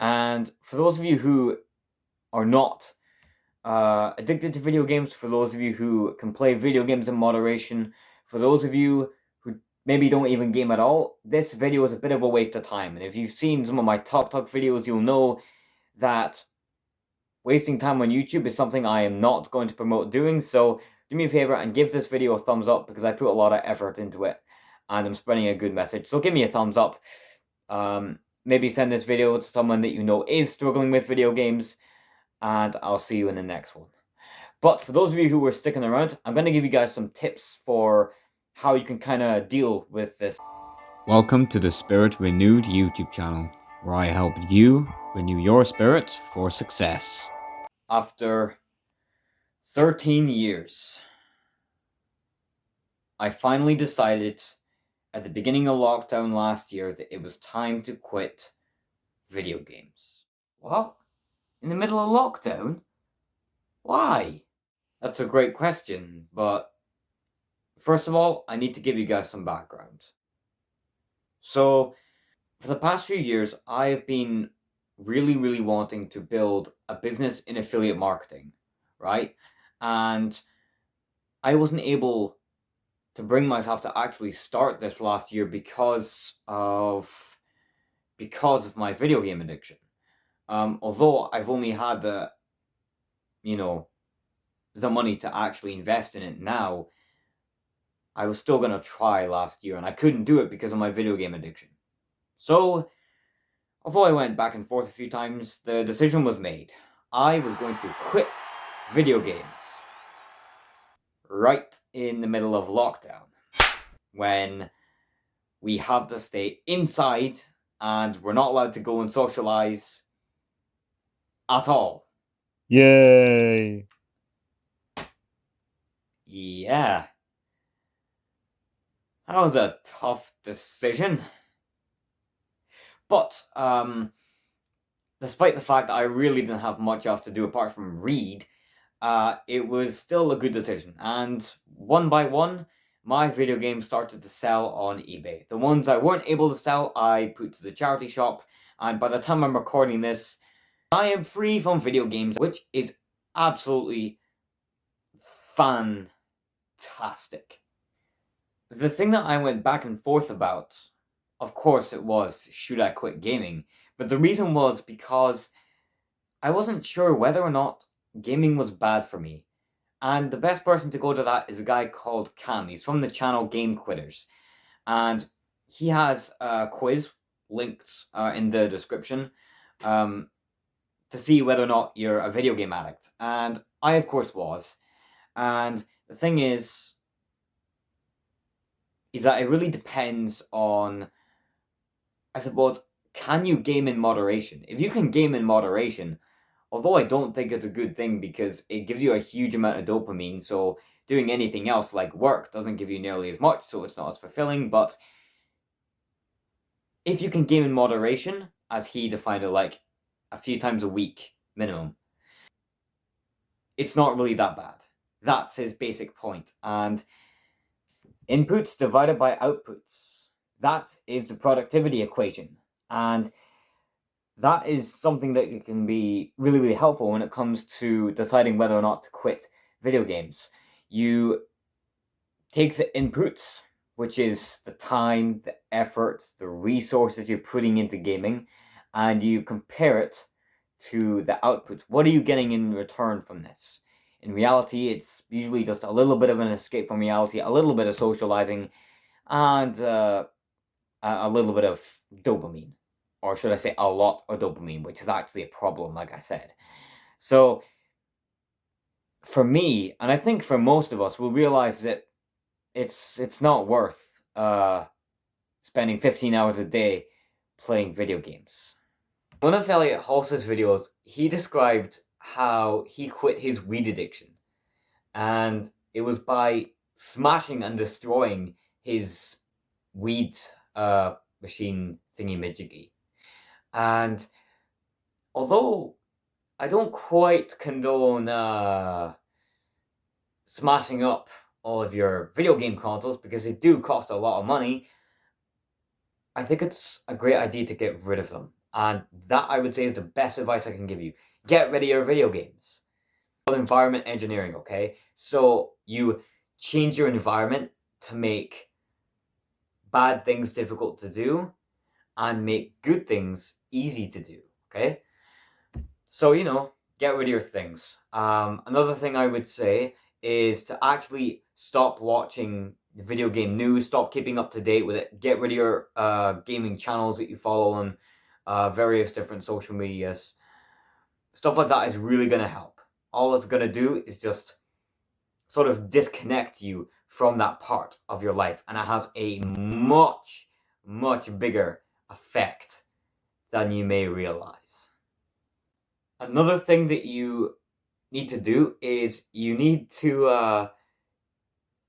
And for those of you who are not addicted to video games, for those of you who can play video games in moderation, for those of you who maybe don't even game at all, this video is a bit of a waste of time. And if you've seen some of my Talk videos, you'll know that wasting time on YouTube is something I am not going to promote doing. So do me a favor and give this video a thumbs up, because I put a lot of effort into it and I'm spreading a good message. So give me a thumbs up. Maybe send this video to someone that you know is struggling with video games, and I'll see you in the next one. But for those of you who are sticking around, I'm going to give you guys some tips for how you can kind of deal with this. Welcome to the Spirit Renewed YouTube channel, where I help you renew your spirit for success. After 13 years, I finally decided at the beginning of lockdown last year that it was time to quit video games. What? In the middle of lockdown? Why? That's a great question, but first of all, I need to give you guys some background. So, for the past few years, I have been really wanting to build a business in affiliate marketing, right? And I wasn't able to bring myself to actually start this last year because of my video game addiction. Although I've only had the money to actually invest in it now, I was still gonna try last year, and I couldn't do it because of my video game addiction. So, although I went back and forth a few times, the decision was made. I was going to quit video games right in the middle of lockdown, when we have to stay inside and we're not allowed to go and socialize at all. Yay! Yeah. That was a tough decision. But, despite the fact that I really didn't have much else to do apart from read, it was still a good decision. And one by one, my video games started to sell on eBay. The ones I weren't able to sell, I put to the charity shop. And by the time I'm recording this, I am free from video games, which is absolutely fantastic. The thing that I went back and forth about, of course it was, should I quit gaming? But the reason was because I wasn't sure whether or not gaming was bad for me. And the best person to go to that is a guy called Cam. He's from the channel Game Quitters. And he has a quiz linked in the description to see whether or not you're a video game addict. And I, of course, was. And the thing is that it really depends on, I suppose, can you game in moderation? If you can game in moderation, although I don't think it's a good thing because it gives you a huge amount of dopamine, so doing anything else like work doesn't give you nearly as much, so it's not as fulfilling. But if you can game in moderation, as he defined it, like a few times a week minimum, it's not really that bad. That's his basic point. And inputs divided by outputs, that is the productivity equation. And that is something that can be really helpful when it comes to deciding whether or not to quit video games. You take the inputs, which is the time, the effort, the resources you're putting into gaming, and you compare it to the outputs. What are you getting in return from this? In reality, it's usually just a little bit of an escape from reality, a little bit of socializing, and a little bit of dopamine. Or should I say a lot of dopamine, which is actually a problem, like I said. So, for me, and I think for most of us, we'll realize that it's not worth spending 15 hours a day playing video games. One of Elliot Hals's videos, he described how he quit his weed addiction. And it was by smashing and destroying his weed machine thingy-majiggy. And although I don't quite condone smashing up all of your video game consoles, because they do cost a lot of money, I think it's a great idea to get rid of them. And that, I would say, is the best advice I can give you. Get rid of your video games. Environment engineering, okay? So you change your environment to make bad things difficult to do and make good things easy to do, okay? So, get rid of your things. Another thing I would say is to actually stop watching video game news, stop keeping up to date with it, get rid of your gaming channels that you follow on various different social medias. Stuff like that is really going to help. All it's going to do is just sort of disconnect you from that part of your life, and it has a much, much bigger effect than you may realize. Another thing that you need to do is you need to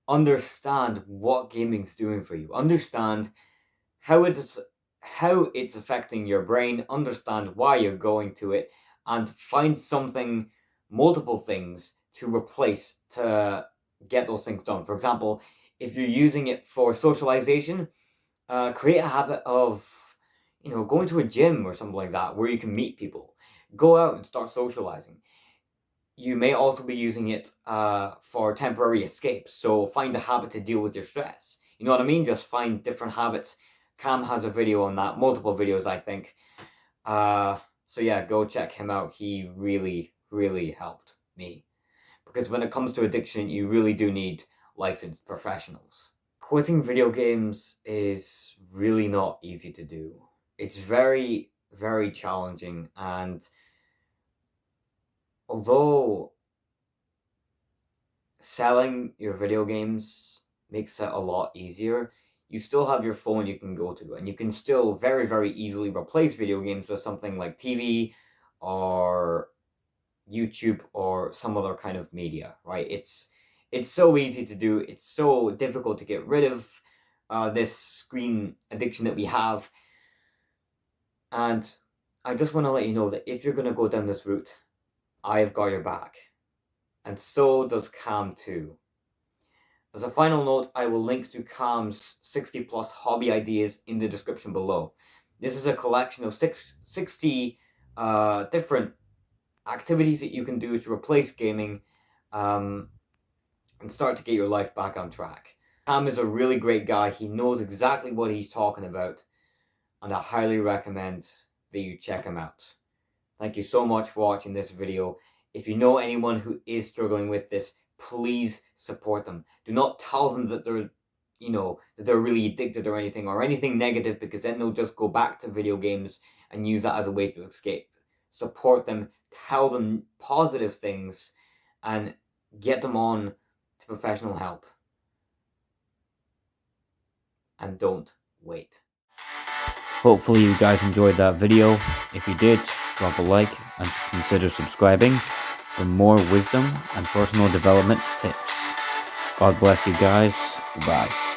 understand what gaming's doing for you. Understand how it's affecting your brain, understand why you're going to it, and find multiple things to replace to get those things done. For example, if you're using it for socialization, create a habit of, going to a gym or something like that where you can meet people. Go out and start socializing. You may also be using it for temporary escape. So find a habit to deal with your stress. You know what I mean? Just find different habits. Cam has a video on that, multiple videos, I think. So yeah, go check him out. He really, really helped me. Because when it comes to addiction, you really do need licensed professionals. Quitting video games is really not easy to do. It's very, very challenging, and although selling your video games makes it a lot easier, you still have your phone you can go to, and you can still very, very easily replace video games with something like TV or YouTube or some other kind of media, right? It's so easy to do. It's so difficult to get rid of this screen addiction that we have. And I just want to let you know that if you're going to go down this route, I've got your back. And so does Cam too. As a final note, I will link to Cam's 60 plus hobby ideas in the description below. This is a collection of 60 different activities that you can do to replace gaming and start to get your life back on track. Cam is a really great guy. He knows exactly what he's talking about, and I highly recommend that you check him out. Thank you so much for watching this video. If you know anyone who is struggling with this, please support them. Do not tell them that they're really addicted or anything negative, because then they'll just go back to video games and use that as a way to escape. Support them, tell them positive things, and get them on to professional help. And don't wait. Hopefully you guys enjoyed that video. If you did, drop a like and consider subscribing for more wisdom and personal development tips. God bless you guys. Goodbye.